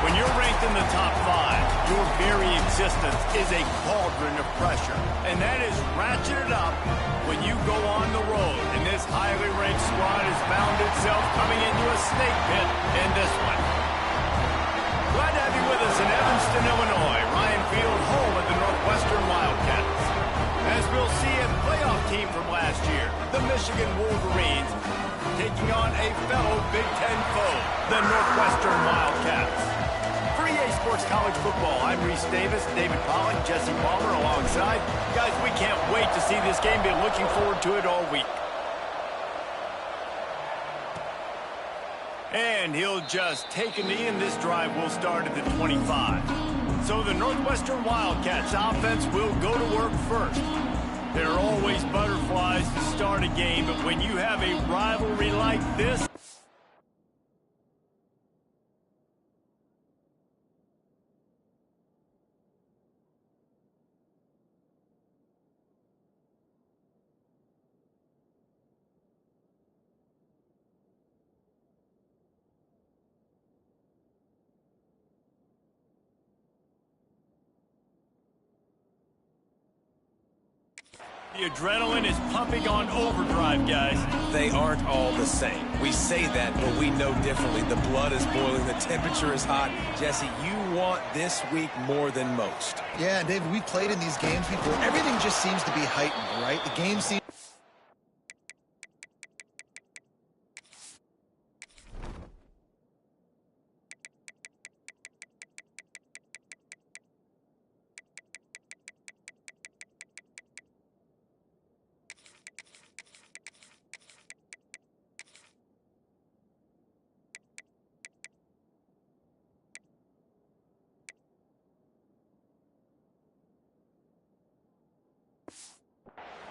When you're ranked in the top 5, your very existence is a cauldron of pressure. And that is ratcheted up when you go on the road. And this highly ranked squad has found itself coming into a snake pit in this one. Glad to have you with us in Evanston, Illinois. Ryan Field, home of the Northwestern Wildcats. As we'll see, a playoff team from last year, the Michigan Wolverines, taking on a fellow Big Ten foe, the Northwestern Wildcats. For EA Sports College Football, I'm Reese Davis, David Pollock, Jesse Palmer alongside. Guys, we can't wait to see this game. Been looking forward to it all week. And he'll just take a knee, and this drive will start at the 25. So the Northwestern Wildcats offense will go to work first. There are always butterflies to start a game, but when you have a rivalry like this... The adrenaline is pumping on overdrive, guys. They aren't all the same. We say that, but we know differently. The blood is boiling. The temperature is hot. Jesse, you want this week more than most. Yeah, and David, we played in these games before. Everything just seems to be heightened, right? The game seems...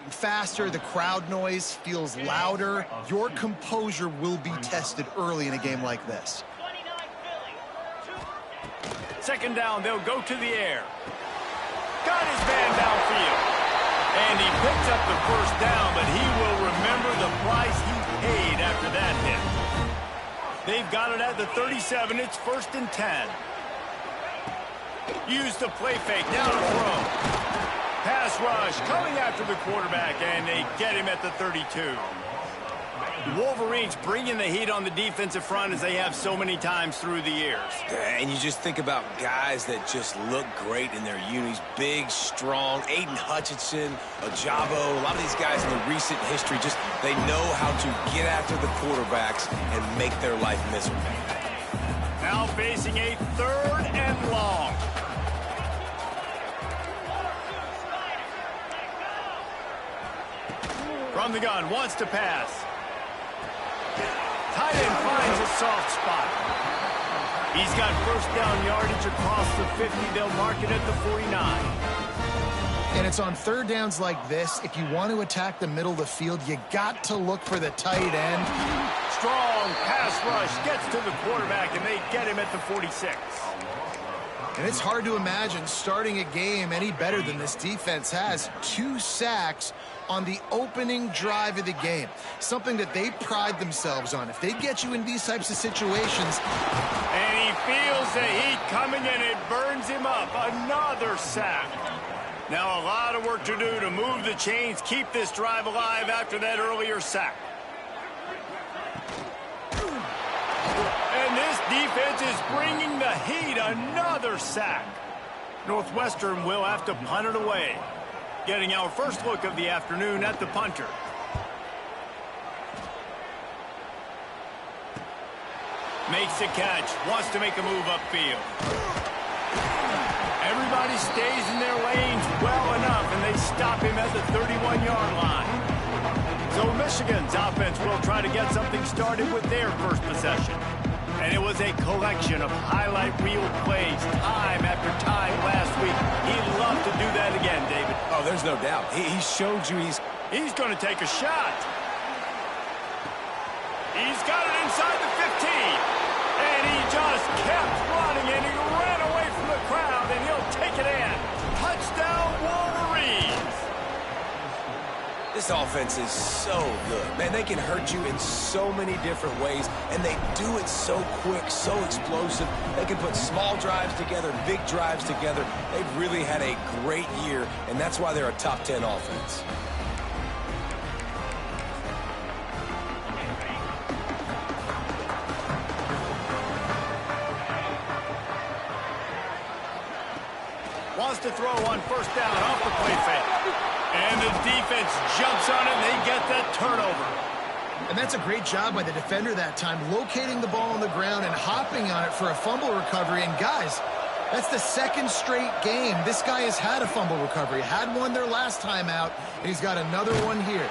faster, the crowd noise feels louder. Your composure will be tested early in a game like this. Second down, they'll go to the air. Got his man downfield. And he picks up the first down, but he will remember the price he paid after that hit. They've got it at the 37. It's 1st and 10. Use the play fake, now to throw. Pass rush coming after the quarterback, and they get him at the 32. The Wolverines bringing the heat on the defensive front as they have so many times through the years. And you just think about guys that just look great in their unis. Big, strong, Aiden Hutchinson, Ajabo, a lot of these guys in the recent history, just they know how to get after the quarterbacks and make their life miserable. Now facing a 3rd and long. From the gun, wants to pass. Tight end finds a soft spot. He's got first down yardage across the 50. They'll mark it at the 49. And it's on 3rd downs like this. If you want to attack the middle of the field, you got to look for the tight end. Strong pass rush gets to the quarterback, and they get him at the 46. And it's hard to imagine starting a game any better than this defense has. 2 sacks on the opening drive of the game. Something that they pride themselves on. If they get you in these types of situations. And he feels the heat coming, and it burns him up. Another sack. Now a lot of work to do to move the chains, keep this drive alive after that earlier sack. And this defense is bringing the heat. Another sack. Northwestern will have to punt it away. Getting our first look of the afternoon at the punter. Makes the catch. Wants to make a move upfield. Everybody stays in their lanes well enough, and they stop him at the 31-yard line. So Michigan's offense will try to get something started with their first possession. And it was a collection of highlight reel plays time after time last week. He'd love to do that again, David. Oh, there's no doubt. He showed you He's going to take a shot. He's got it inside the 15. And he just kept running, and he ran away from the crowd, and he'll take it in. Touchdown, Wolverines. This offense is so good. Man, they can hurt you in so many different ways, and they do it so quick, so explosive. They can put small drives together, big drives together. They've really had a great year, and that's why they're a top 10 offense. Wants to throw on first down off the play fake. And the defense jumps on it, and they get that turnover. And that's a great job by the defender that time, locating the ball on the ground and hopping on it for a fumble recovery. And guys, that's the second straight game this guy has had a fumble recovery. Had one there last time out, and he's got another one here.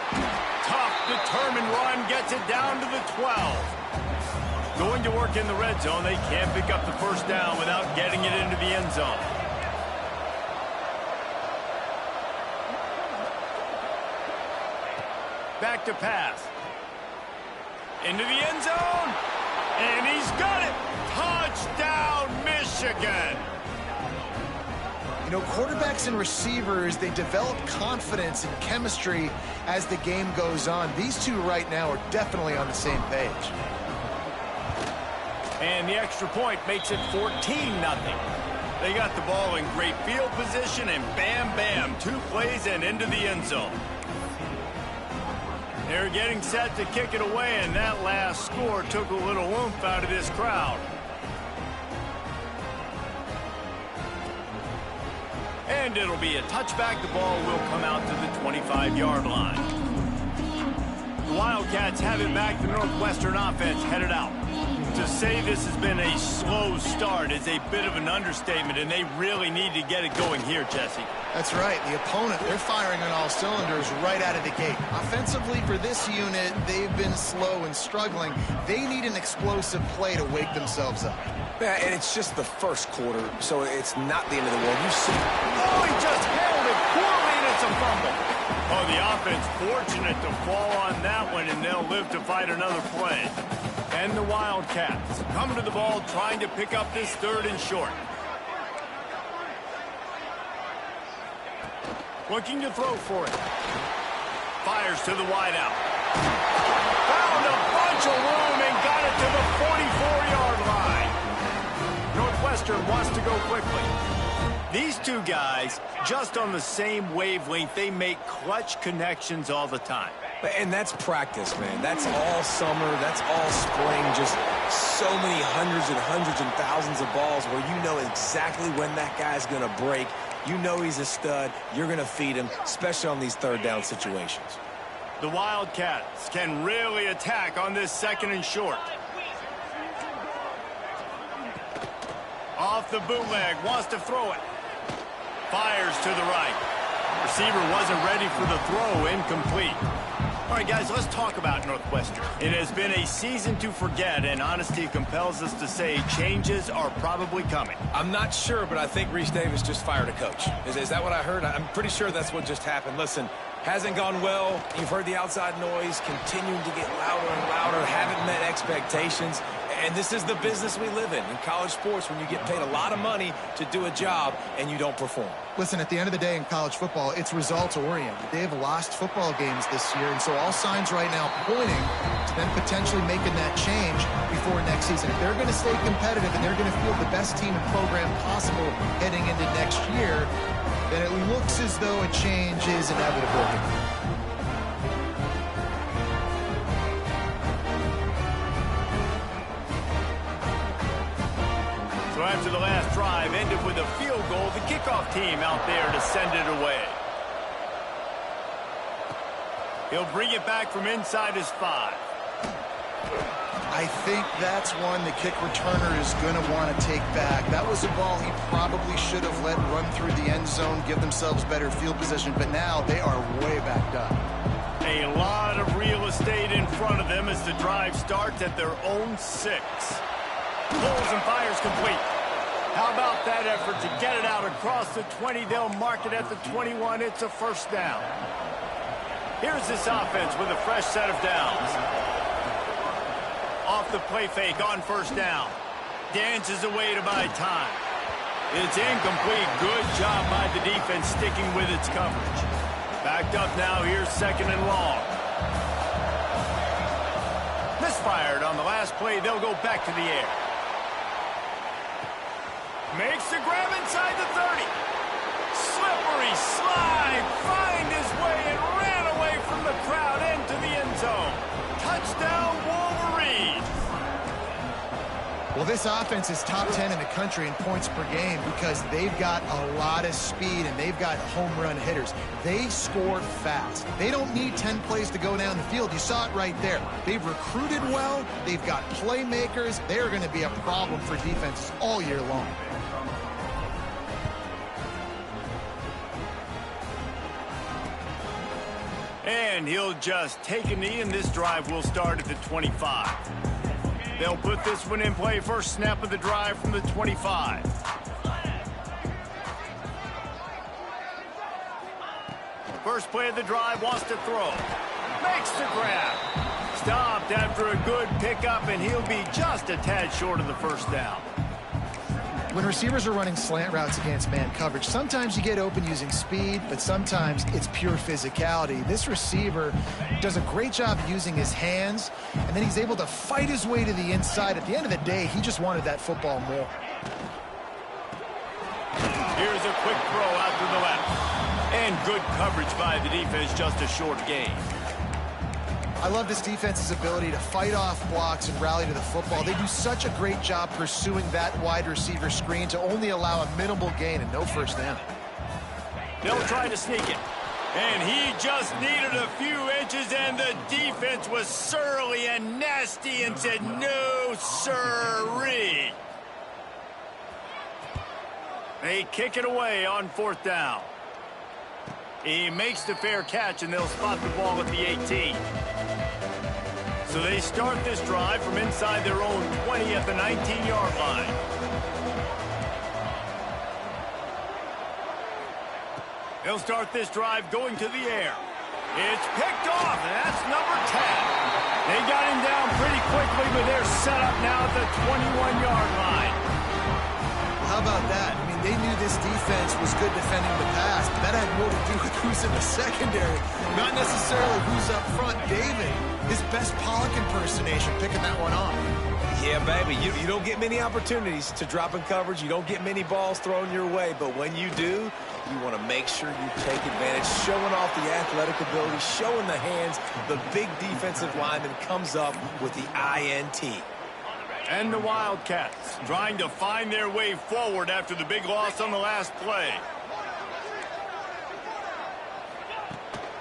Tough, determined run, gets it down to the 12. Going to work in the red zone, they can't pick up the first down without getting it into the end zone. Back to pass. Into the end zone. And he's got it. Touchdown, Michigan. You know, quarterbacks and receivers, they develop confidence and chemistry as the game goes on. These two right now are definitely on the same page. And the extra point makes it 14-0. They got the ball in great field position, and bam, bam, 2 plays and into the end zone. They're getting set to kick it away, and that last score took a little oomph out of this crowd. And it'll be a touchback. The ball will come out to the 25-yard line. The Wildcats have it back. The Northwestern offense headed out. To say this has been a slow start is a bit of an understatement, and they really need to get it going here, Jesse. That's right. The opponent, they're firing on all cylinders right out of the gate. Offensively for this unit, they've been slow and struggling. They need an explosive play to wake themselves up. Yeah, and it's just the first quarter, so it's not the end of the world. You see. Oh, he just held it poorly, and it's a fumble. Oh, the offense fortunate to fall on that one, and they'll live to fight another play. And the Wildcats come to the ball trying to pick up this 3rd and short. Looking to throw for it. Fires to the wideout. Found a bunch of room and got it to the 44-yard line. Northwestern wants to go quickly. These two guys, just on the same wavelength, they make clutch connections all the time. And that's practice, man. That's all summer. That's all spring. Just so many hundreds and thousands of balls where you know exactly when that guy's going to break. You know he's a stud. You're going to feed him, especially on these 3rd down situations. The Wildcats can really attack on this 2nd and short. Off the bootleg, wants to throw it. Fires to the right. Receiver wasn't ready for the throw, incomplete. All right, guys, let's talk about Northwestern. It has been a season to forget, and honesty compels us to say changes are probably coming. I'm not sure, but I think Reese Davis just fired a coach. Is that what I heard? I'm pretty sure that's what just happened. Listen, hasn't gone well. You've heard the outside noise, continuing to get louder and louder, haven't met expectations. And this is the business we live in college sports, when you get paid a lot of money to do a job and you don't perform. Listen, at the end of the day in college football, it's results-oriented. They have lost football games this year, and so all signs right now pointing to them potentially making that change before next season. If they're going to stay competitive and they're going to field the best team and program possible heading into next year, then it looks as though a change is inevitable here. So after the last drive ended with a field goal, the kickoff team out there to send it away. He'll bring it back from inside his 5. I think that's one the kick returner is going to want to take back. That was a ball he probably should have let run through the end zone, give themselves better field position, but now they are way backed up. A lot of real estate in front of them as the drive starts at their own 6. Pulls and fires complete. How about that effort to get it out across the 20? They'll mark it at the 21. It's a first down. Here's this offense with a fresh set of downs. Off the play fake on first down. Dances away to buy time. It's incomplete. Good job by the defense sticking with its coverage. Backed up now, here's 2nd and long. Misfired on the last play. They'll go back to the air. Makes the grab inside the 30. Slippery slide. Find his way and ran away from the crowd into the end zone. Touchdown, Wolverines. Well, this offense is top 10 in the country in points per game because they've got a lot of speed and they've got home run hitters. They score fast. They don't need 10 plays to go down the field. You saw it right there. They've recruited well. They've got playmakers. They're going to be a problem for defenses all year long. And he'll just take a knee, and this drive will start at the 25. They'll put this one in play. First snap of the drive from the 25. First play of the drive, wants to throw. Makes the grab. Stopped after a good pickup, and he'll be just a tad short of the first down. When receivers are running slant routes against man coverage, sometimes you get open using speed, but sometimes it's pure physicality. This receiver does a great job using his hands, and then he's able to fight his way to the inside. At the end of the day, he just wanted that football more. Here's a quick throw out to the left. And good coverage by the defense, just a short gain. I love this defense's ability to fight off blocks and rally to the football. They do such a great job pursuing that wide receiver screen to only allow a minimal gain and no first down. They'll try to sneak it. And he just needed a few inches, and the defense was surly and nasty and said, no, sirree. They kick it away on 4th down. He makes the fair catch, and they'll spot the ball at the 18. So they start this drive from inside their own 20 at the 19-yard line. They'll start this drive going to the air. It's picked off, and that's number 10. They got him down pretty quickly, but they're set up now at the 21-yard line. How about that? I mean, they knew this defense was good defending the pass, but that had more to do with who's in the secondary, not necessarily who's up front. David, his best Pollock impersonation, picking that one off. Yeah, baby, you don't get many opportunities to drop in coverage. You don't get many balls thrown your way, but when you do, you want to make sure you take advantage, showing off the athletic ability, showing the hands. The big defensive lineman comes up with the INT. And the Wildcats trying to find their way forward after the big loss on the last play.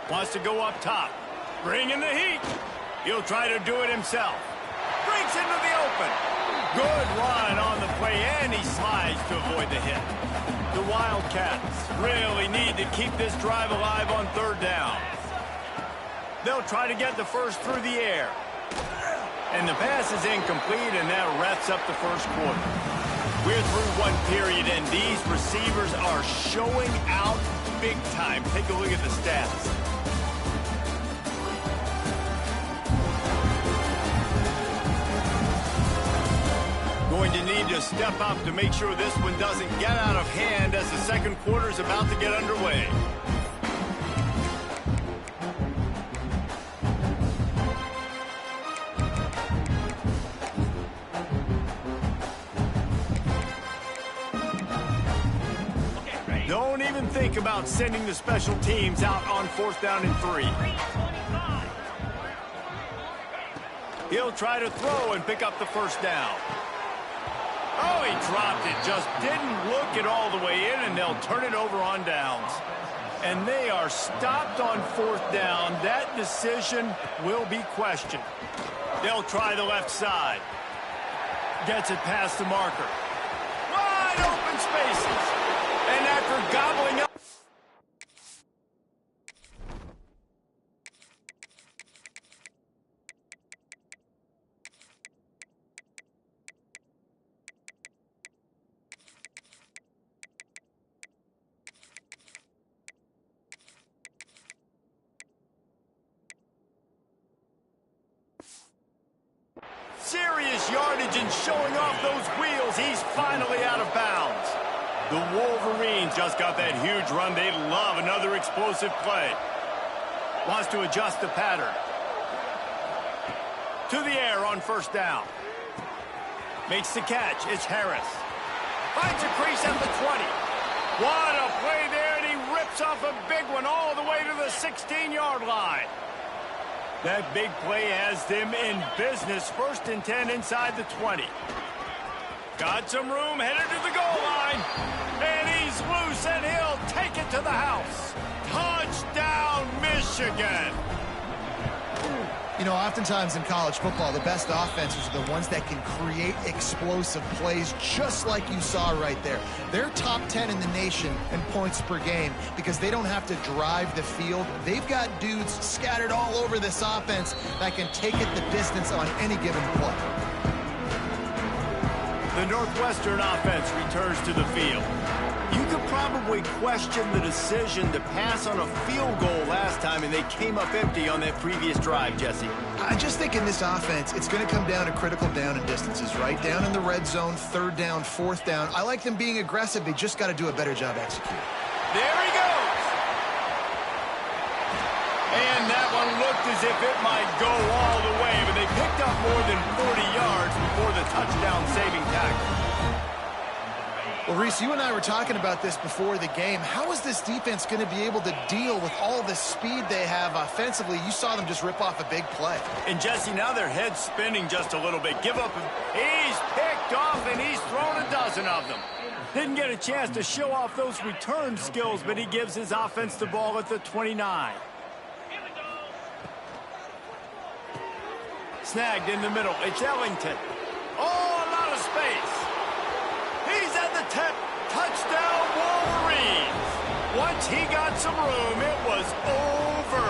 Wants to go up top. Bring in the heat. He'll try to do it himself. Breaks into the open. Good run on the play, and he slides to avoid the hit. The Wildcats really need to keep this drive alive on 3rd down. They'll try to get the first through the air. And the pass is incomplete, and that wraps up the first quarter. We're through one period, and these receivers are showing out big time. Take a look at the stats. Going to need to step up to make sure this one doesn't get out of hand as the second quarter is about to get underway. Don't even think about sending the special teams out on 4th down and 3. He'll try to throw and pick up the first down. Oh, he dropped it. Just didn't look it all the way in, and they'll turn it over on downs. And they are stopped on 4th down. That decision will be questioned. They'll try the left side. Gets it past the marker. Wide open spaces. And after gobbling up. Serious yardage and showing off those wheels. He's finally out of bounds. The Wolverines just got that huge run. They love another explosive play. Wants to adjust the pattern. To the air on first down. Makes the catch. It's Harris. Finds a crease at the 20. What a play there, and he rips off a big one all the way to the 16-yard line. That big play has them in business. 1st and 10 inside the 20. Got some room, headed to the goal line. And he's loose, and he'll take it to the house. Touchdown, Michigan. You know, oftentimes in college football, the best offenses are the ones that can create explosive plays, just like you saw right there. They're top 10 in the nation in points per game because they don't have to drive the field. They've got dudes scattered all over this offense that can take it the distance on any given play. The Northwestern offense returns to the field. You could probably question the decision to pass on a field goal last time, and they came up empty on that previous drive, Jesse. I just think in this offense, it's going to come down to critical down and distances, right? Down in the red zone, 3rd down, 4th down. I like them being aggressive. They just got to do a better job executing. There he goes. And that one looked as if it might go all the way, but they picked up more than 40 yards before the touchdown-saving tackle. Well, Reese, you and I were talking about this before the game. How is this defense going to be able to deal with all the speed they have offensively? You saw them just rip off a big play. And, Jesse, now their head's spinning just a little bit. Give up. He's picked off, and he's thrown a dozen of them. Didn't get a chance to show off those return skills, but he gives his offense the ball at the 29. Snagged in the middle. It's Ellington. Oh, a lot of space. He's at the 10. Touchdown, Wolverines. Once he got some room, it was over.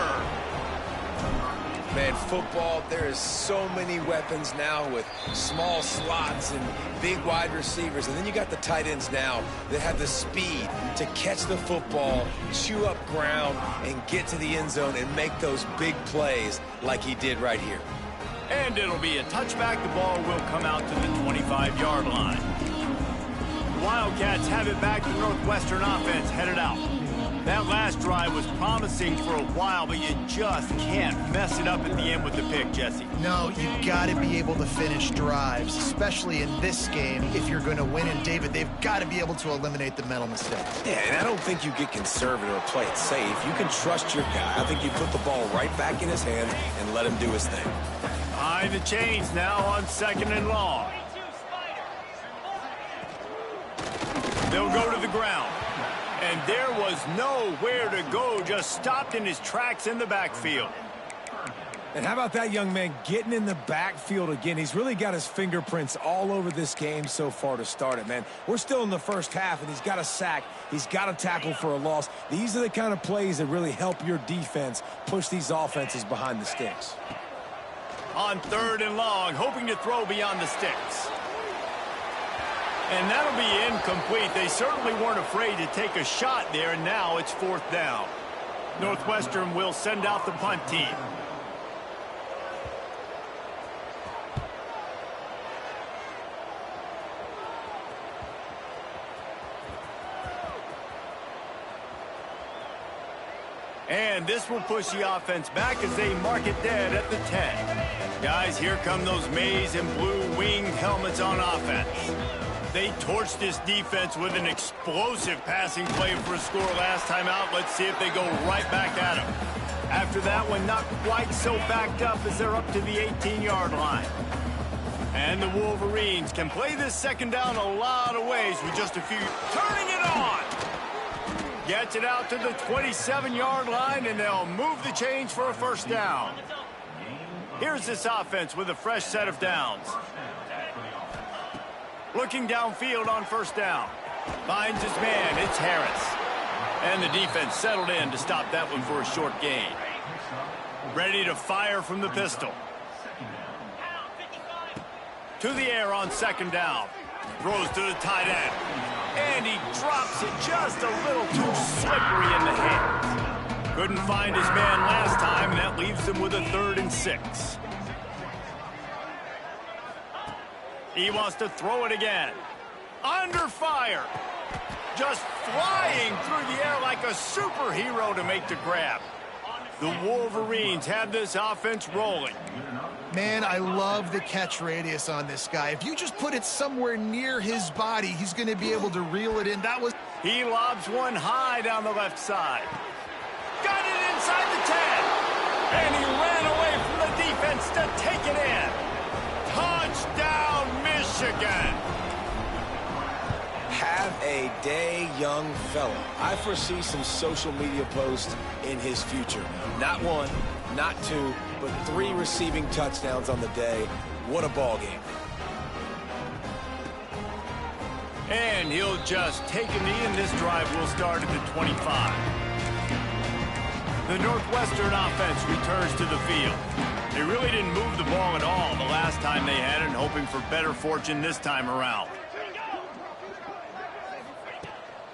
Man, football, there is so many weapons now with small slots and big wide receivers. And then you got the tight ends now that have the speed to catch the football, chew up ground, and get to the end zone and make those big plays like he did right here. And it'll be a touchback. The ball will come out to the 25-yard line. The Wildcats have it back. The Northwestern offense headed out. That last drive was promising for a while, but you just can't mess it up at the end with the pick, Jesse. No, you've got to be able to finish drives, especially in this game. If you're going to win, and David, they've got to be able to eliminate the mental mistakes. Yeah, and I don't think you get conservative or play it safe. You can trust your guy. I think you put the ball right back in his hands and let him do his thing. Behind the chains now on 2nd and long. They'll go to the ground. And there was nowhere to go, just stopped in his tracks in the backfield. And how about that young man getting in the backfield again? He's really got his fingerprints all over this game so far to start it, man. We're still in the first half, and he's got a sack. He's got a tackle for a loss. These are the kind of plays that really help your defense push these offenses behind the sticks. On 3rd and long, hoping to throw beyond the sticks. And that'll be incomplete. They certainly weren't afraid to take a shot there, and now it's 4th down. Northwestern will send out the punt team. And this will push the offense back as they mark it dead at the 10. Guys, here come those maize and blue winged helmets on offense. They torched this defense with an explosive passing play for a score last time out. Let's see if they go right back at him. After that one, not quite so backed up as they're up to the 18-yard line. And the Wolverines can play this 2nd down a lot of ways with just a few. Turning it on! Gets it out to the 27-yard line, and they'll move the chains for a 1st down. Here's this offense with a fresh set of downs. Looking downfield on 1st down. Finds his man. It's Harris. And the defense settled in to stop that one for a short gain. Ready to fire from the pistol. To the air on 2nd down. Throws to the tight end. And he drops it just a little too slippery in the hands. Couldn't find his man last time, and that leaves him with a 3rd and 6. He wants to throw it again. Under fire. Just flying through the air like a superhero to make the grab. The Wolverines have this offense rolling. Man, I love the catch radius on this guy. If you just put it somewhere near his body, he's going to be able to reel it in. He lobs one high down the left side. Got it inside the 10. And he ran away from the defense to take it in. Touchdown, Michigan. Have a day, young fella. I foresee some social media posts in his future. Not one, not two, but 3 receiving touchdowns on the day. What a ball game. And he'll just take a knee, and this drive will start at the 25. The Northwestern offense returns to the field. They really didn't move the ball at all the last time they had it, and hoping for better fortune this time around.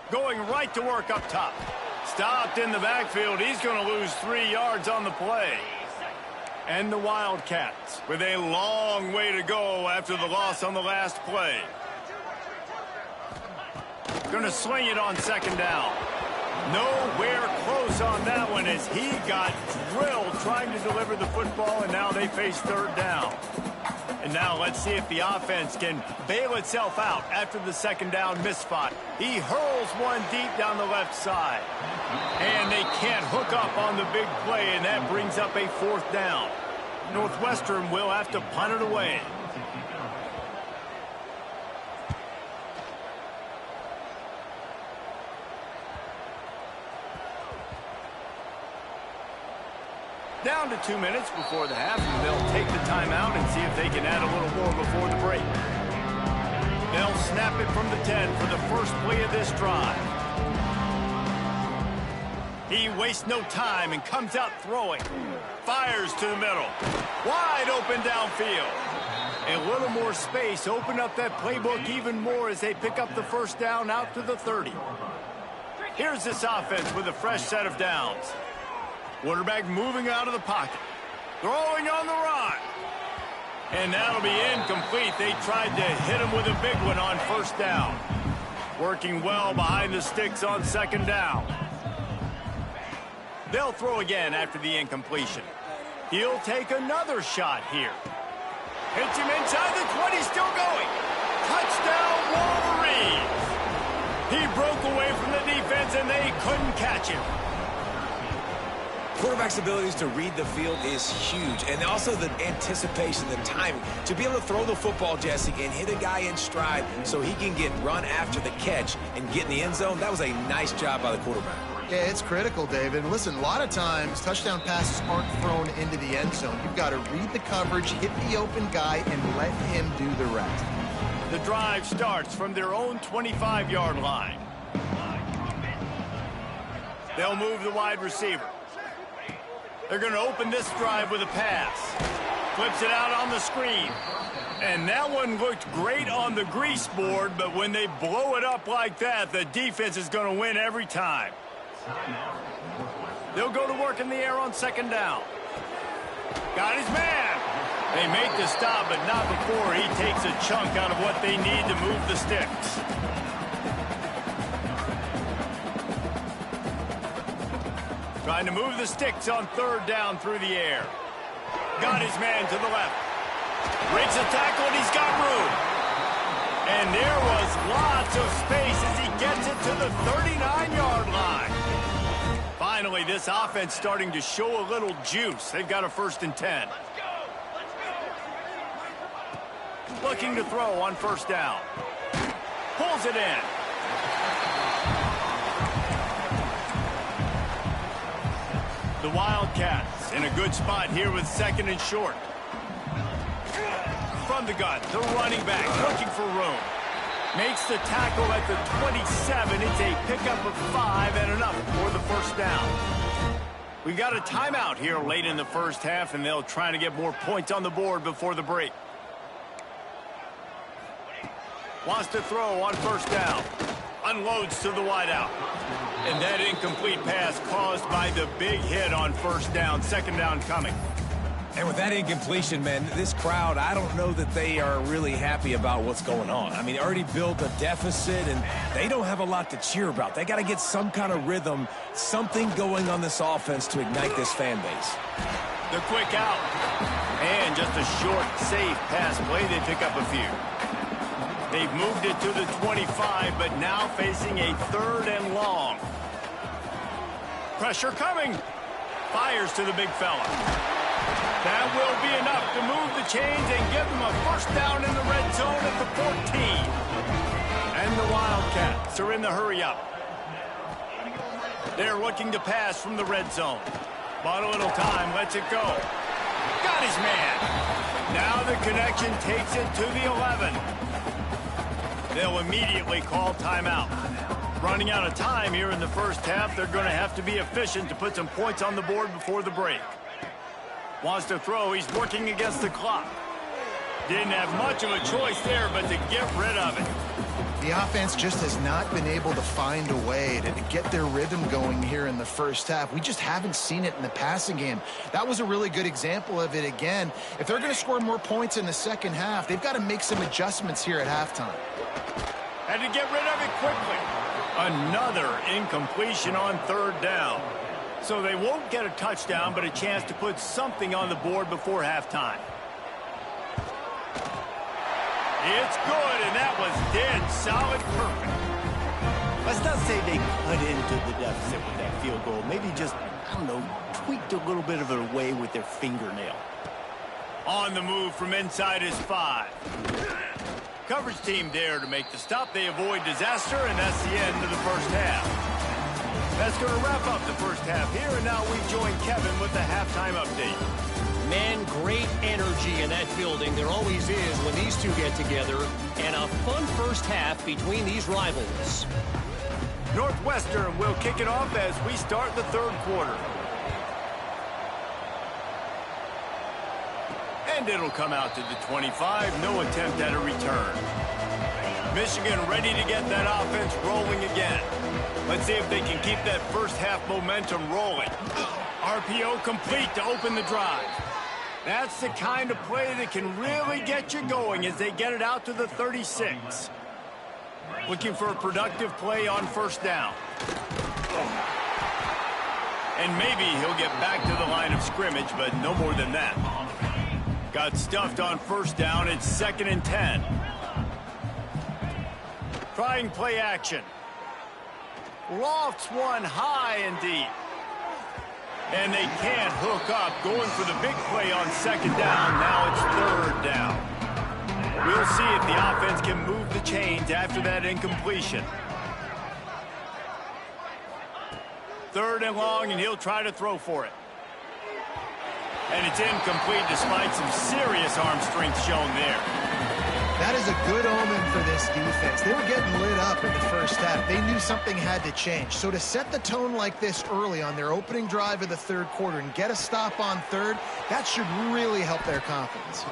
Going right to work up top. Stopped in the backfield. He's going to lose 3 yards on the play. And the Wildcats with a long way to go after the loss on the last play. Going to swing it on second down. Nowhere close on that one as he got drilled trying to deliver the football, and now they face third down. And now let's see if the offense can bail itself out after the second down misfire. He hurls one deep down the left side. And they can't hook up on the big play, and that brings up a 4th down. Northwestern will have to punt it away. Down to 2 minutes before the half, and they'll take the timeout and see if they can add a little more before the break. They'll snap it from the 10 for the first play of this drive. He wastes no time and comes out throwing. Fires to the middle. Wide open downfield. A little more space. Open up that playbook even more as they pick up the first down out to the 30. Here's this offense with a fresh set of downs. Quarterback moving out of the pocket. Throwing on the run. And that'll be incomplete. They tried to hit him with a big one on first down. Working well behind the sticks on second down. They'll throw again after the incompletion. He'll take another shot here. Hits him inside the 20, still going. Touchdown, Wolverines. He broke away from the defense, and they couldn't catch him. Quarterback's abilities to read the field is huge, and also the anticipation, the timing. To be able to throw the football, Jesse, and hit a guy in stride so he can get run after the catch and get in the end zone, that was a nice job by the quarterback. Yeah, it's critical, David. And listen, a lot of times touchdown passes aren't thrown into the end zone. You've got to read the coverage, hit the open guy, and let him do the rest. The drive starts from their own 25-yard line. They'll move the wide receiver. They're going to open this drive with a pass. Flips it out on the screen. And that one looked great on the grease board, but when they blow it up like that, the defense is going to win every time. They'll go to work in the air on second down. Got his man. They make the stop, but not before he takes a chunk out of what they need to move the sticks. Trying to move the sticks on third down through the air. Got his man to the left. Breaks a tackle, and he's got room. And there was lots of space as he gets it to the 39-yard line. Finally, this offense starting to show a little juice. They've got a 1st and 10. Looking to throw on first down. Pulls it in. The Wildcats in a good spot here with 2nd and short. From the gun, the running back looking for room. Makes the tackle at the 27. It's a pickup of 5 and enough for the first down. We got a timeout here late in the first half, and they'll try to get more points on the board before the break. Wants to throw on first down. Unloads to the wideout. And that incomplete pass caused by the big hit on first down. Second down coming. And with that incompletion, man, this crowd, I don't know that they are really happy about what's going on. I mean, already built a deficit, and they don't have a lot to cheer about. They got to get some kind of rhythm, something going on this offense to ignite this fan base. The quick out. And just a short, safe pass play. They pick up a few. They've moved it to the 25, but now facing a 3rd and long. Pressure coming. Fires to the big fella. That will be enough to move the chains and give them a first down in the red zone at the 14. And the Wildcats are in the hurry-up. They're looking to pass from the red zone. Bought a little time, lets it go. Got his man. Now the connection takes it to the 11. They'll immediately call timeout. Running out of time here in the first half, they're going to have to be efficient to put some points on the board before the break. Wants to throw, he's working against the clock. Didn't have much of a choice there, but to get rid of it. The offense just has not been able to find a way to get their rhythm going here in the first half. We just haven't seen it in the passing game. That was a really good example of it again. If they're going to score more points in the second half, they've got to make some adjustments here at halftime. Had to get rid of it quickly. Another incompletion on 3rd down. So they won't get a touchdown, but a chance to put something on the board before halftime. It's good, and that was dead solid perfect. Let's not say they cut into the deficit with that field goal. Maybe just, I don't know, tweaked a little bit of it away with their fingernail. On the move from inside his 5. Coverage team there to make the stop. They avoid disaster, and that's the end of the first half. That's going to wrap up the first half here, and now we join Kevin with the halftime update. Man, great energy in that building. There always is when these two get together, and a fun first half between these rivals. Northwestern will kick it off as we start the 3rd quarter. And it'll come out to the 25. No attempt at a return. Michigan ready to get that offense rolling again. Let's see if they can keep that first half momentum rolling. RPO complete to open the drive. That's the kind of play that can really get you going as they get it out to the 36. Looking for a productive play on 1st down. And maybe he'll get back to the line of scrimmage, but no more than that. Got stuffed on 1st down. It's 2nd and 10. Trying play action. Lofts one high and deep. And they can't hook up. Going for the big play on 2nd down. Now it's 3rd down. We'll see if the offense can move the chains after that incompletion. 3rd and long, and he'll try to throw for it. And it's incomplete despite some serious arm strength shown there. That is a good omen for this defense. They were getting lit up in the first half. They knew something had to change. So to set the tone like this early on their opening drive of the 3rd quarter and get a stop on 3rd, that should really help their confidence.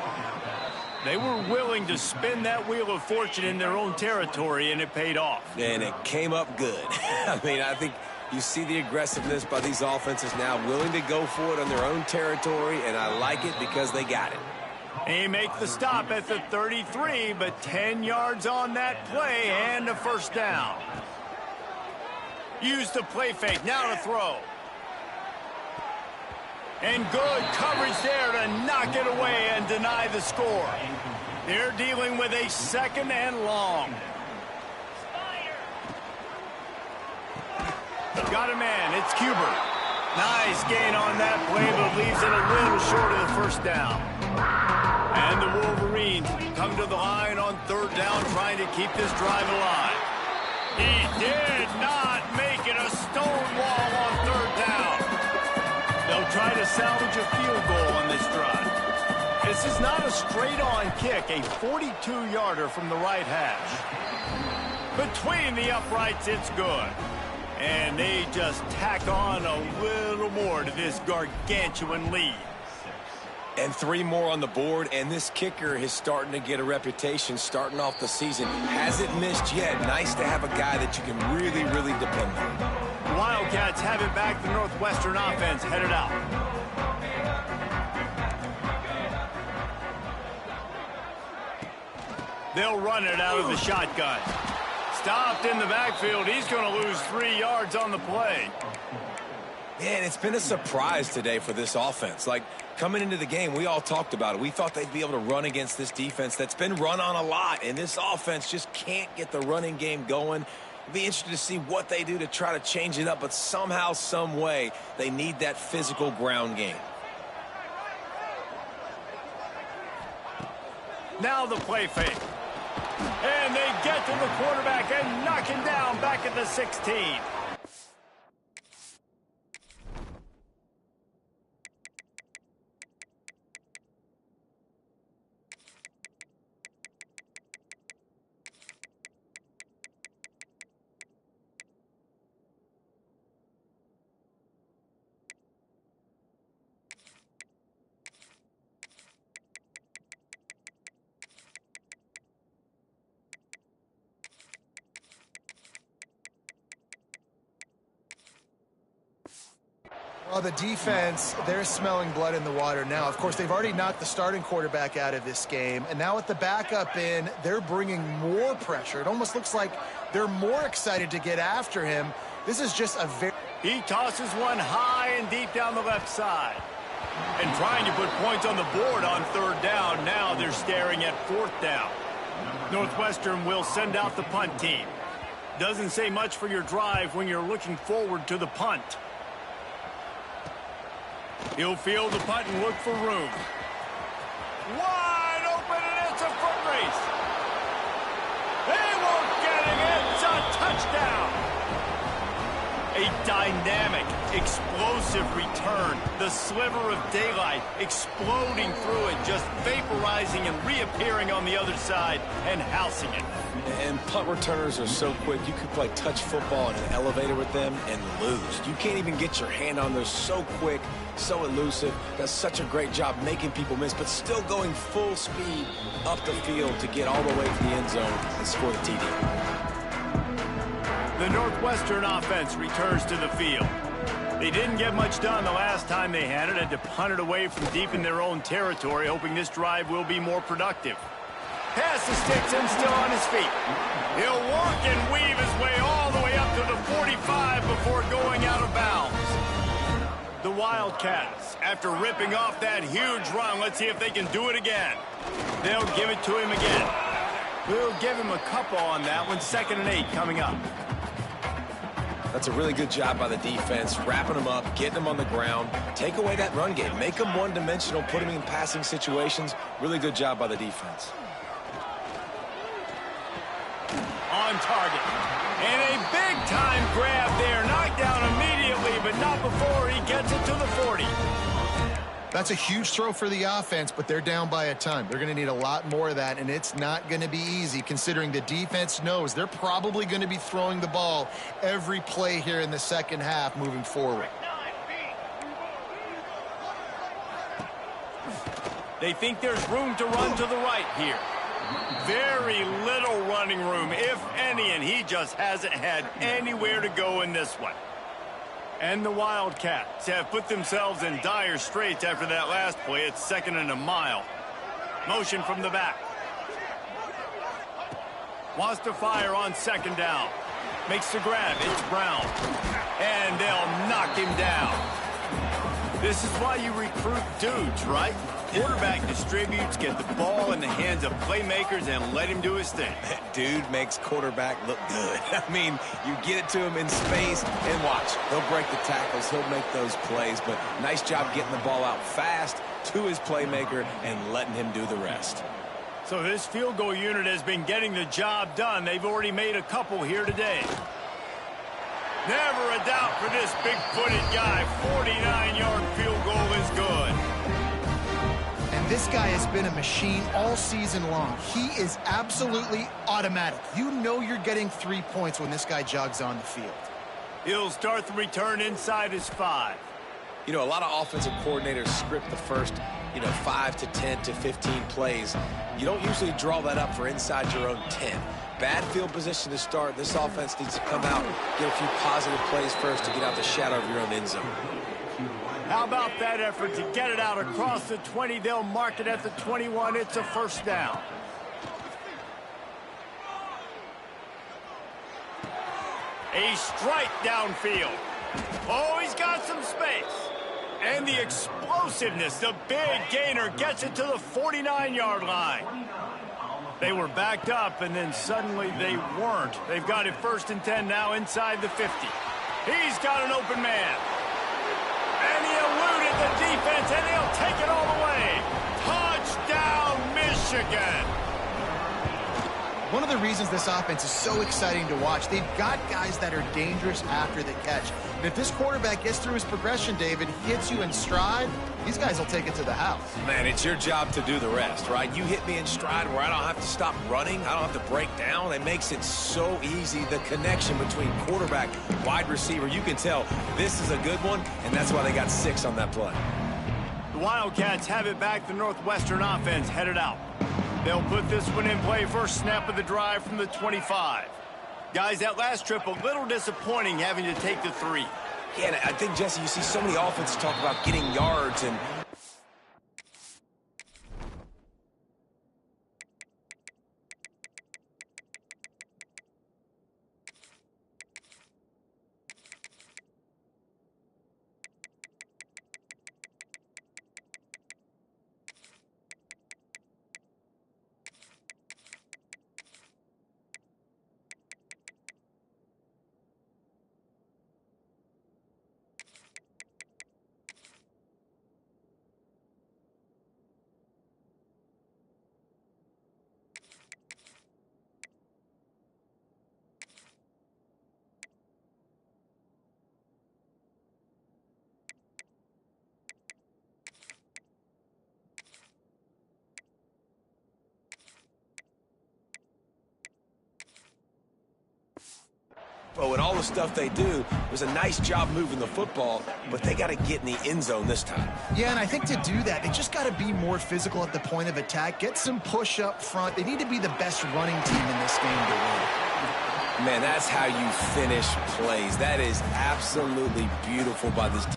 They were willing to spin that wheel of fortune in their own territory, and it paid off. And it came up good. I mean, I think you see the aggressiveness by these offenses now, willing to go for it on their own territory, and I like it because they got it. They make the stop at the 33, but 10 yards on that play and a 1st down. Use the play fake, now to throw. And good coverage there to knock it away and deny the score. They're dealing with a 2nd and long. Got a man, it's Cuber. Nice gain on that play, but leaves it a little short of the 1st down. And the Wolverines come to the line on 3rd down, trying to keep this drive alive. He did not make it a stonewall on 3rd down. They'll try to salvage a field goal on this drive. This is not a straight-on kick, a 42-yarder from the right hash. Between the uprights, it's good. And they just tack on a little more to this gargantuan lead. And 3 more on the board, and this kicker is starting to get a reputation starting off the season. Hasn't missed yet. Nice to have a guy that you can really, really depend on. The Wildcats have it back. The Northwestern offense headed out. They'll run it out of the shotgun. Stopped in the backfield. He's going to lose 3 yards on the play. Man, it's been a surprise today for this offense. Like, coming into the game, we all talked about it. We thought they'd be able to run against this defense that's been run on a lot, and this offense just can't get the running game going. It'll be interesting to see what they do to try to change it up, but somehow, some way, they need that physical ground game. Now the play fake. And they get to the quarterback and knock him down back at the 16. Well, the defense, they're smelling blood in the water now. Of course, they've already knocked the starting quarterback out of this game, and now with the backup in, they're bringing more pressure. It almost looks like they're more excited to get after him. This is just a very... He tosses one high and deep down the left side. And trying to put points on the board on 3rd down. Now they're staring at 4th down. Northwestern will send out the punt team. Doesn't say much for your drive when you're looking forward to the punt. He'll field the punt and look for room. Wide open, and it's a foot race. They won't get it. It's a touchdown. A dynamic, explosive return. The sliver of daylight exploding through it, just vaporizing and reappearing on the other side and housing it. And punt returners are so quick, you could play touch football in an elevator with them and lose. You can't even get your hand on those. So quick, so elusive. Does such a great job making people miss, but still going full speed up the field to get all the way to the end zone and score the TD. The Northwestern offense returns to the field. They didn't get much done the last time they had to punt it away from deep in their own territory, hoping this drive will be more productive. Pass the sticks and still on his feet. He'll work and weave his way all the way up to the 45 before going out of bounds. The Wildcats, after ripping off that huge run, let's see if they can do it again. They'll give it to him again. We'll give him a couple on that one. 2nd and 8 coming up. That's a really good job by the defense, wrapping them up, getting them on the ground, take away that run game, make them one-dimensional, put them in passing situations. Really good job by the defense. On target. And a big-time grab there. Knocked down immediately, but not before he gets it to the 40. That's a huge throw for the offense, but they're down by a ton. They're going to need a lot more of that, and it's not going to be easy considering the defense knows they're probably going to be throwing the ball every play here in the 2nd half moving forward. They think there's room to run to the right here. Very little running room, if any, and he just hasn't had anywhere to go in this one. And the Wildcats have put themselves in dire straits after that last play. It's 2nd and a mile. Motion from the back. Wants to fire on 2nd down. Makes the grab. It's Brown. And they'll knock him down. This is why you recruit dudes, right? Quarterback distributes, get the ball in the hands of playmakers, and let him do his thing. Dude makes quarterback look good. I mean, you get it to him in space, and watch. He'll break the tackles. He'll make those plays, but nice job getting the ball out fast to his playmaker and letting him do the rest. So this field goal unit has been getting the job done. They've already made a couple here today. Never a doubt for this big-footed guy. 49-yard field goal is good. And this guy has been a machine all season long. He is absolutely automatic. You know you're getting 3 points when this guy jogs on the field. He'll start the return inside his 5. You know, a lot of offensive coordinators script the first, 5 to 10 to 15 plays. You don't usually draw that up for inside your own 10. Bad field position to start. This offense needs to come out, get a few positive plays first to get out the shadow of your own end zone. How about that effort to get it out across the 20? They'll mark it at the 21. It's a 1st down. A strike downfield. Oh, he's got some space. And the explosiveness, the big gainer gets it to the 49-yard line. They were backed up, and then suddenly they weren't. They've got it 1st and 10 now inside the 50. He's got an open man. And he eluded the defense, and he'll take it all the way. Touchdown, Michigan. One of the reasons this offense is so exciting to watch, they've got guys that are dangerous after the catch. And if this quarterback gets through his progression, David, hits you in stride, these guys will take it to the house. Man, it's your job to do the rest, right? You hit me in stride where I don't have to stop running. I don't have to break down. It makes it so easy. The connection between quarterback, wide receiver, you can tell this is a good one, and that's why they got 6 on that play. The Wildcats have it back. The Northwestern offense headed out. They'll put this one in play. First snap of the drive from the 25. Guys, that last trip, a little disappointing having to take the 3. Yeah, and I think, Jesse, you see so many offenses talk about getting yards and and all the stuff they do. It was a nice job moving the football, but they got to get in the end zone this time. Yeah, and I think to do that, they just got to be more physical at the point of attack, get some push up front. They need to be the best running team in this game to win. Man, that's how you finish plays. That is absolutely beautiful by this team.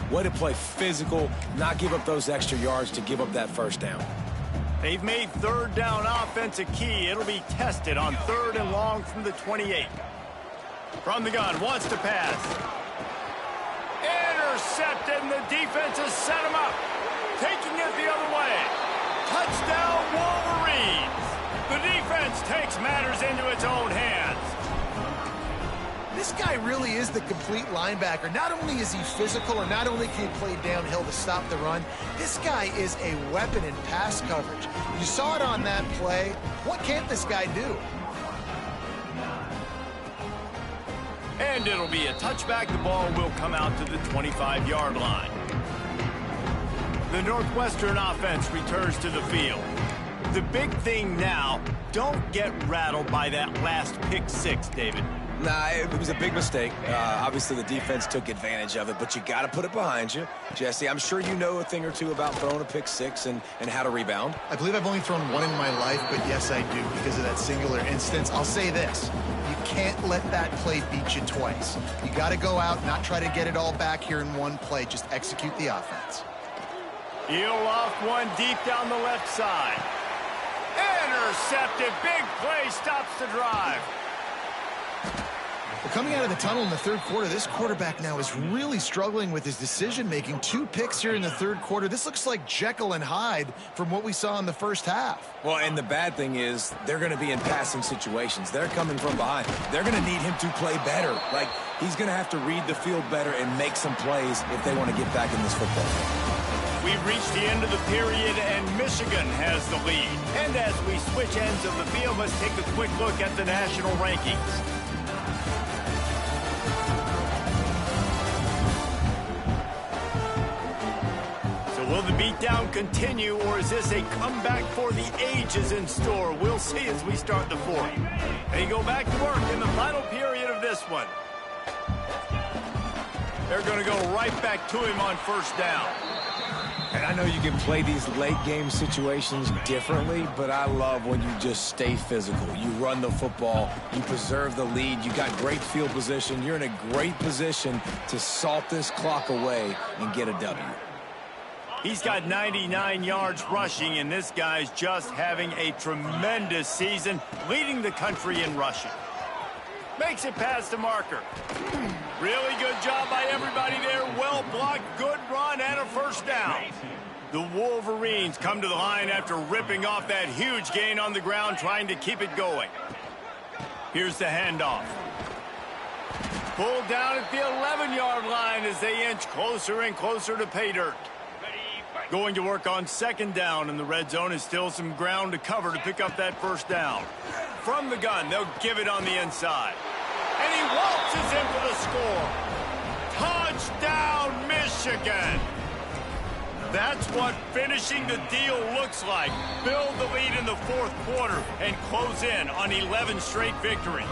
Way to play physical, not give up those extra yards to give up that first down. They've made 3rd down offense a key. It'll be tested on 3rd and long from the 28. From the gun, wants to pass. Intercepted, and the defense has set him up. Taking it the other way. Touchdown, Wolverines. The defense takes matters into its own hands. This guy really is the complete linebacker. Not only is he physical, and not only can he play downhill to stop the run, this guy is a weapon in pass coverage. You saw it on that play. What can't this guy do? And it'll be a touchback. The ball will come out to the 25-yard line. The Northwestern offense returns to the field. The big thing now, don't get rattled by that last pick 6, David. Nah, it was a big mistake. Obviously, the defense took advantage of it, but you got to put it behind you. Jesse, I'm sure you know a thing or two about throwing a pick 6 and how to rebound. I believe I've only thrown one in my life, but yes, I do because of that singular instance. I'll say this. You can't let that play beat you twice. You got to go out, not try to get it all back here in one play. Just execute the offense. Heel off one deep down the left side. Intercepted. Big play stops the drive. Well, coming out of the tunnel in the 3rd quarter, this quarterback now is really struggling with his decision-making. 2 picks here in the 3rd quarter. This looks like Jekyll and Hyde from what we saw in the first half. Well, and the bad thing is they're going to be in passing situations. They're coming from behind. They're going to need him to play better. Like, he's going to have to read the field better and make some plays if they want to get back in this football game. We've reached the end of the period, and Michigan has the lead. And as we switch ends of the field, let's take a quick look at the national rankings. Will the beatdown continue, or is this a comeback for the ages in store? We'll see as we start the fourth. They go back to work in the final period of this one. They're going to go right back to him on first down. And I know you can play these late game situations differently, but I love when you just stay physical. You run the football, you preserve the lead, you got great field position. You're in a great position to salt this clock away and get a W. He's got 99 yards rushing, and this guy's just having a tremendous season, leading the country in rushing. Makes it past the marker. Really good job by everybody there. Well blocked, good run, and a first down. The Wolverines come to the line after ripping off that huge gain on the ground, trying to keep it going. Here's the handoff. Pulled down at the 11-yard line as they inch closer and closer to pay dirt. Going to work on second down, and the red zone is still some ground to cover to pick up that first down. From the gun, they'll give it on the inside. And he waltzes in for the score. Touchdown, Michigan. That's what finishing the deal looks like. Build the lead in the fourth quarter and close in on 11 straight victories.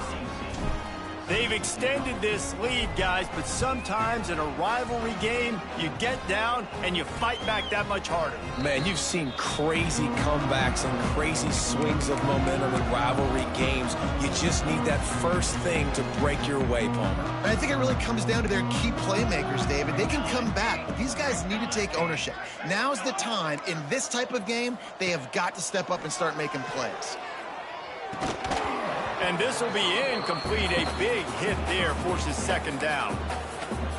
They've extended this lead, guys, but sometimes in a rivalry game, you get down and you fight back that much harder. Man, you've seen crazy comebacks and crazy swings of momentum in rivalry games. You just need that first thing to break your way, Palmer. And I think it really comes down to their key playmakers, David. They can come back, but these guys need to take ownership. Now's the time. In this type of game, they have got to step up and start making plays. And this will be incomplete. A big hit there forces second down.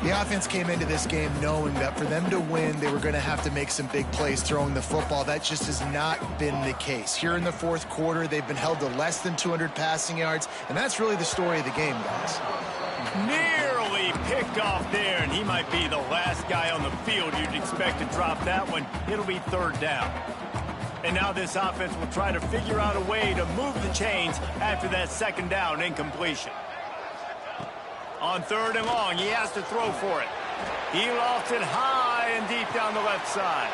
The offense came into this game knowing that for them to win, they were going to have to make some big plays throwing the football. That just has not been the case. Here in the fourth quarter, they've been held to less than 200 passing yards, and that's really the story of the game, guys. Nearly picked off there, and he might be the last guy on the field you'd expect to drop that one. It'll be third down. And now this offense will try to figure out a way to move the chains after that second down incompletion. On third and long, he has to throw for it. He lofts it high and deep down the left side.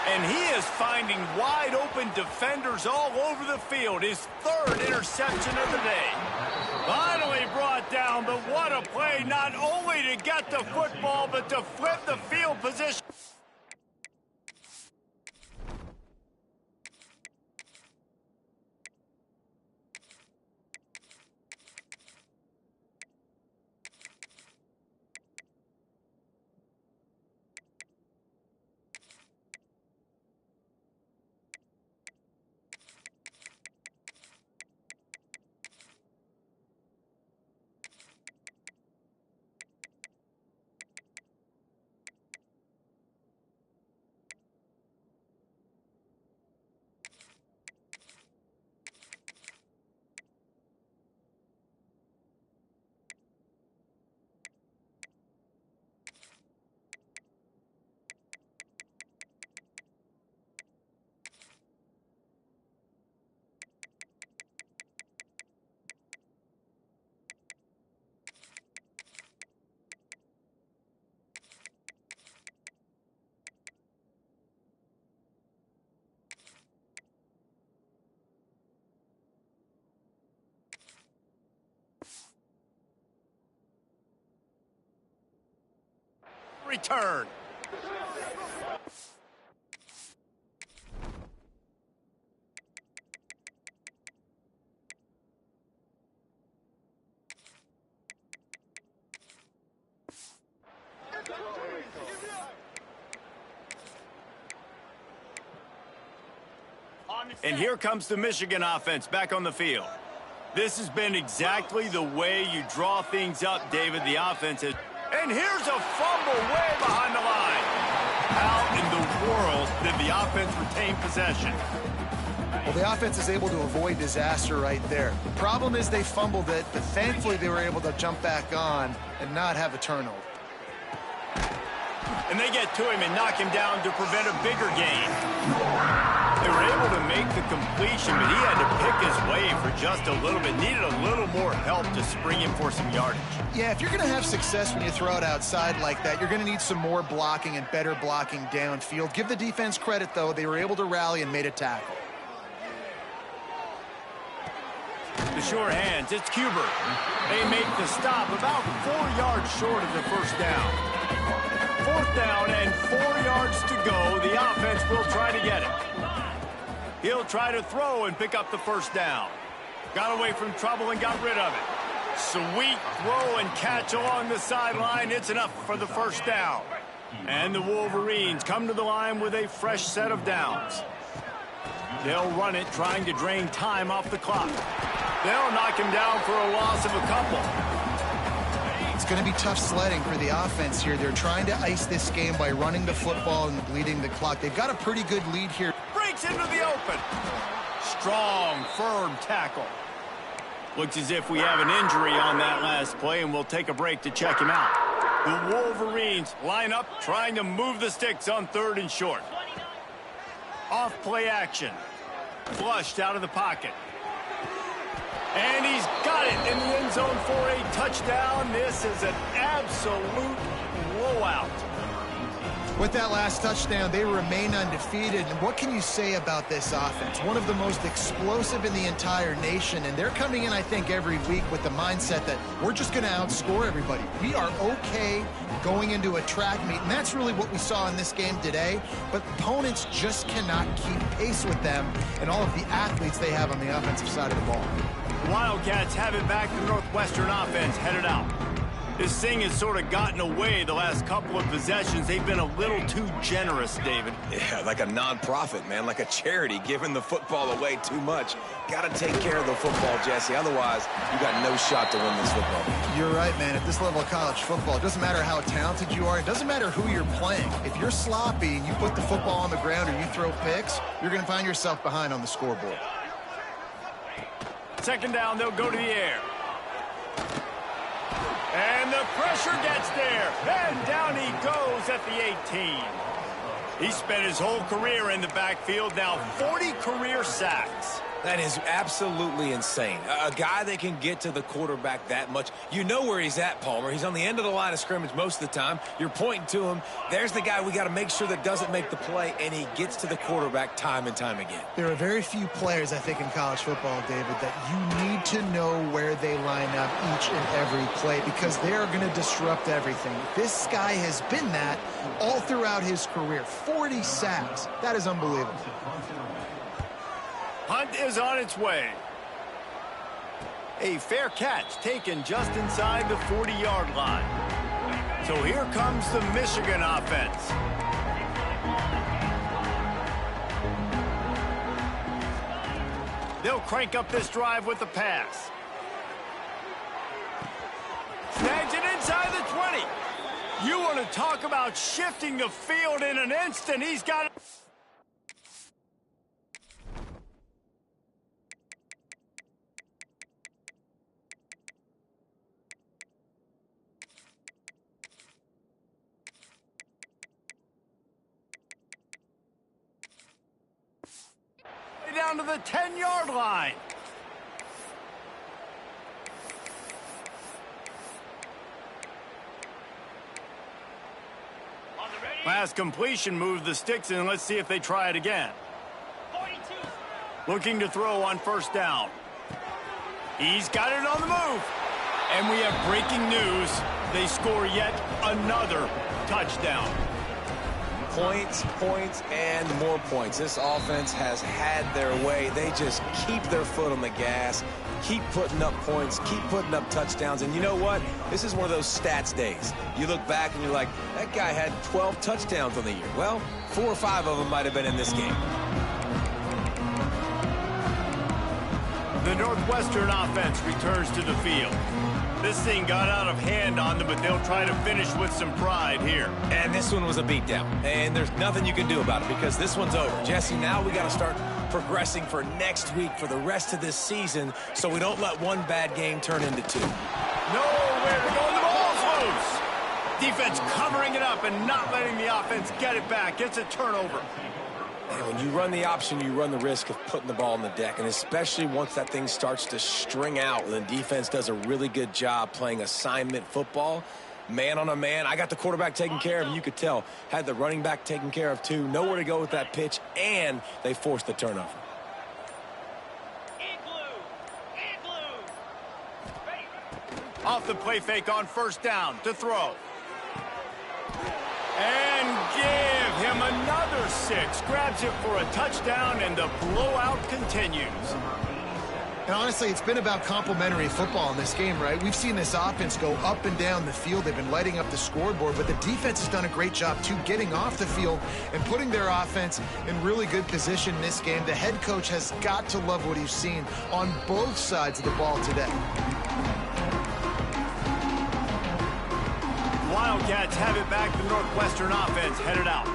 And he is finding wide open defenders all over the field. His third interception of the day. Finally brought down, but what a play, not only to get the football, but to flip the field position. Return. And here comes the Michigan offense back on the field. This has been exactly the way you draw things up, David. The offense is... And here's a fumble way behind the line. How in the world did the offense retain possession? Well, the offense is able to avoid disaster right there. The problem is they fumbled it, but thankfully they were able to jump back on and not have a turnover. And they get to him and knock him down to prevent a bigger gain. They were able to make the the completion, but he had to pick his way for just a little bit. Needed a little more help to spring him for some yardage. Yeah, if you're going to have success when you throw it outside like that, you're going to need some more blocking and better blocking downfield. Give the defense credit, though. They were able to rally and made a tackle. The short hands, it's Cuber. They make the stop about 4 yards short of the first down. 4th down and 4 yards to go. The offense will try to get it. He'll try to throw and pick up the first down. Got away from trouble and got rid of it. Sweet throw and catch along the sideline. It's enough for the first down. And the Wolverines come to the line with a fresh set of downs. They'll run it, trying to drain time off the clock. They'll knock him down for a loss of a couple. It's going to be tough sledding for the offense here. They're trying to ice this game by running the football and bleeding the clock. They've got a pretty good lead here. Breaks into the open. Strong, firm tackle. Looks as if we have an injury on that last play, and we'll take a break to check him out. The Wolverines line up, trying to move the sticks on 3rd and short. Off play action. Flushed out of the pocket. And he's got it in the end zone for a touchdown. This is an absolute blowout. With that last touchdown, they remain undefeated. And what can you say about this offense? One of the most explosive in the entire nation. And they're coming in, I think, every week with the mindset that we're just going to outscore everybody. We are okay going into a track meet. And that's really what we saw in this game today. But opponents just cannot keep pace with them and all of the athletes they have on the offensive side of the ball. Wildcats have it back. The Northwestern offense headed out. This thing has sort of gotten away the last couple of possessions. They've been a little too generous, David. Yeah, like a non-profit, man, like a charity, giving the football away too much. Got to take care of the football, Jesse. Otherwise, you got no shot to win this football game. You're right, man. At this level of college football, it doesn't matter how talented you are. It doesn't matter who you're playing. If you're sloppy and you put the football on the ground or you throw picks, you're going to find yourself behind on the scoreboard. 2nd down, they'll go to the air. And the pressure gets there. And down he goes at the 18. He spent his whole career in the backfield, now 40 career sacks. That is absolutely insane. A guy that can get to the quarterback that much. You know where he's at, Palmer. He's on the end of the line of scrimmage most of the time. You're pointing to him. There's the guy we got to make sure that doesn't make the play, and he gets to the quarterback time and time again. There are very few players, I think, in college football, David, that you need to know where they line up each and every play because they're going to disrupt everything. This guy has been that all throughout his career. 40 sacks. That is unbelievable. Hunt is on its way. A fair catch taken just inside the 40-yard line. So here comes the Michigan offense. They'll crank up this drive with the pass. Snags it inside the 20. You want to talk about shifting the field in an instant. He's got it. Down to the 10-yard line. Last completion moved the sticks in. Let's see if they try it again. 42. Looking to throw on 1st down. He's got it on the move. And we have breaking news. They score yet another touchdown. Points, points, and more points. This offense has had their way. They just keep their foot on the gas, keep putting up points, keep putting up touchdowns. And you know what? This is one of those stats days. You look back and you're like, that guy had 12 touchdowns on the year. Well, 4 or 5 of them might have been in this game. The Northwestern offense returns to the field. This thing got out of hand on them, but they'll try to finish with some pride here. And this one was a beatdown. And there's nothing you can do about it because this one's over. Jesse, now we got to start progressing for next week for the rest of this season so we don't let one bad game turn into 2. Nowhere to go. The ball's loose. Defense covering it up and not letting the offense get it back. It's a turnover. And when you run the option, you run the risk of putting the ball on the deck, and especially once that thing starts to string out, and the defense does a really good job playing assignment football, man on a man. I got the quarterback taken care of, and you could tell, had the running back taken care of too, nowhere to go with that pitch, and they forced the turnover. Off the play fake on first down to throw. And give him another 6. Grabs it for a touchdown, and the blowout continues. And honestly, it's been about complementary football in this game, right? We've seen this offense go up and down the field. They've been lighting up the scoreboard, but the defense has done a great job, too, getting off the field and putting their offense in really good position in this game. The head coach has got to love what he's seen on both sides of the ball today. Wildcats have it back. The Northwestern offense headed out.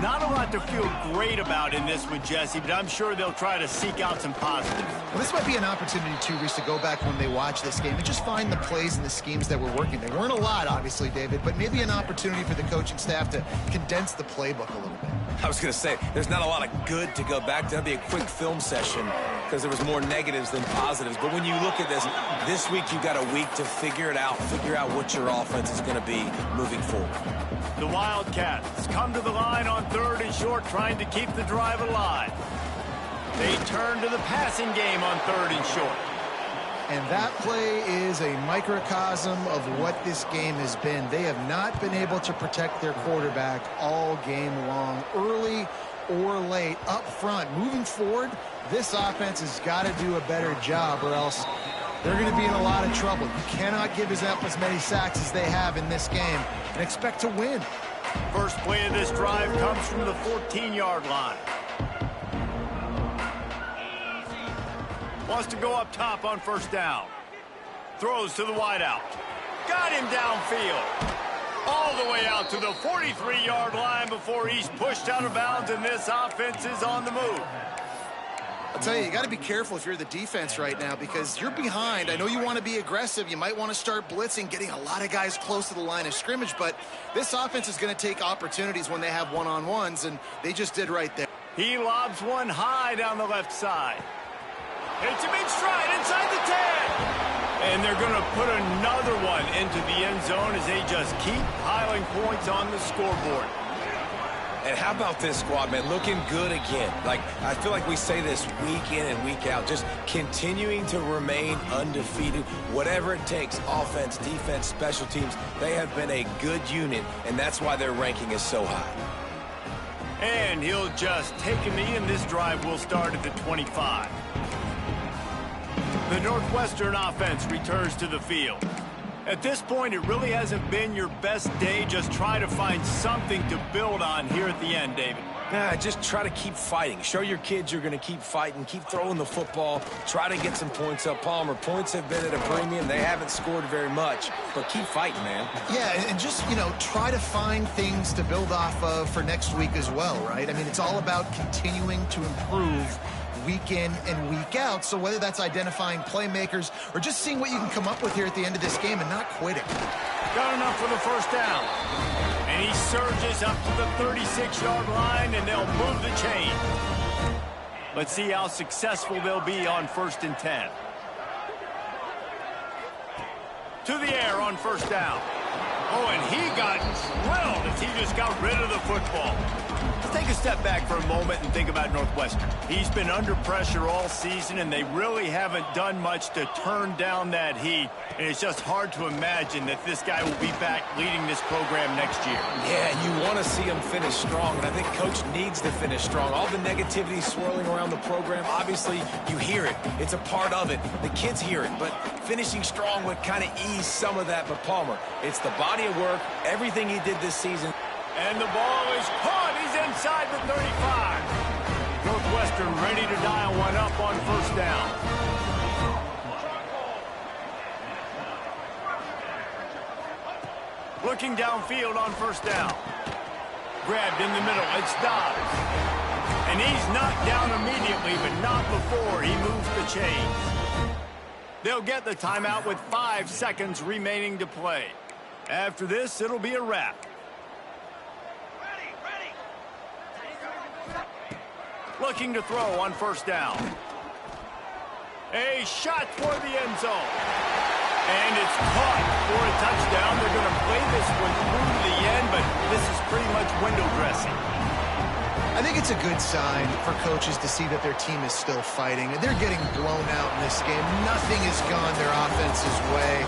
Not a lot to feel great about in this one, Jesse, but I'm sure they'll try to seek out some positives. Well, this might be an opportunity, too, Reese, to go back when they watch this game and just find the plays and the schemes that were working. There weren't a lot, obviously, David, but maybe an opportunity for the coaching staff to condense the playbook a little bit. I was going to say, there's not a lot of good to go back to. That'd be a quick film session because there was more negatives than positives. But when you look at this week you've got a week to figure it out, figure out what your offense is going to be moving forward. The Wildcats come to the line on 3rd and short, trying to keep the drive alive. They turn to the passing game on 3rd and short. And that play is a microcosm of what this game has been. They have not been able to protect their quarterback all game long, early or late, up front. Moving forward, this offense has got to do a better job, or else they're going to be in a lot of trouble. You cannot give up as many sacks as they have in this game and expect to win. First play of this drive comes from the 14-yard line. Wants to go up top on first down. Throws to the wideout. Got him downfield. All the way out to the 43-yard line before he's pushed out of bounds, and this offense is on the move. I'll tell you, you got to be careful if you're the defense right now because you're behind. I know you want to be aggressive. You might want to start blitzing, getting a lot of guys close to the line of scrimmage, but this offense is going to take opportunities when they have one-on-ones, and they just did right there. He lobs one high down the left side. Hits him in stride inside the 10. And they're going to put another one into the end zone as they just keep piling points on the scoreboard. And how about this squad, man? Looking good again. Like, I feel like we say this week in and week out, just continuing to remain undefeated. Whatever it takes, offense, defense, special teams, they have been a good unit, and that's why their ranking is so high. And he'll just take a knee, and this drive will start at the 25. The Northwestern offense returns to the field. At this point, it really hasn't been your best day. Just try to find something to build on here at the end, David. Just try to keep fighting. Show your kids you're going to keep fighting. Keep throwing the football. Try to get some points up. Palmer, points have been at a premium. They haven't scored very much, but keep fighting, man. Yeah, and just, try to find things to build off of for next week as well, right? I mean, it's all about continuing to improve week in and week out. So whether that's identifying playmakers or just seeing what you can come up with here at the end of this game and not quitting. Got enough for the first down. And he surges up to the 36-yard line, and they'll move the chain. Let's see how successful they'll be on 1st and 10. To the air on first down. Oh, and he got drilled as he just got rid of the football. Let's take a step back for a moment and think about Northwestern. He's been under pressure all season, and they really haven't done much to turn down that heat. And it's just hard to imagine that this guy will be back leading this program next year. Yeah, you want to see him finish strong, and I think Coach needs to finish strong. All the negativity swirling around the program, obviously you hear it. It's a part of it. The kids hear it, but finishing strong would kind of ease some of that. But Palmer, it's the body of work, everything he did this season. And the ball is caught. He's inside the 35. Northwestern ready to dial one up on first down. Looking downfield on first down. Grabbed in the middle. It's Dobbs. And he's knocked down immediately, but not before he moves the chains. They'll get the timeout with 5 seconds remaining to play. After this, it'll be a wrap. Looking to throw on first down. A shot toward the end zone. And it's caught for a touchdown. They're going to play this one through to the end, but this is pretty much window dressing. I think it's a good sign for coaches to see that their team is still fighting. They're getting blown out in this game. Nothing has gone their offense's way.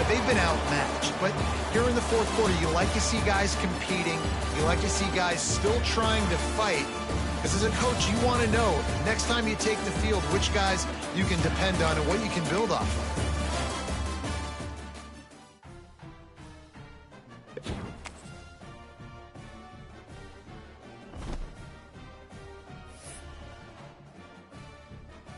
They've been outmatched. But here in the fourth quarter, you like to see guys competing. You like to see guys still trying to fight. Because as a coach, you want to know, next time you take the field, which guys you can depend on and what you can build off of.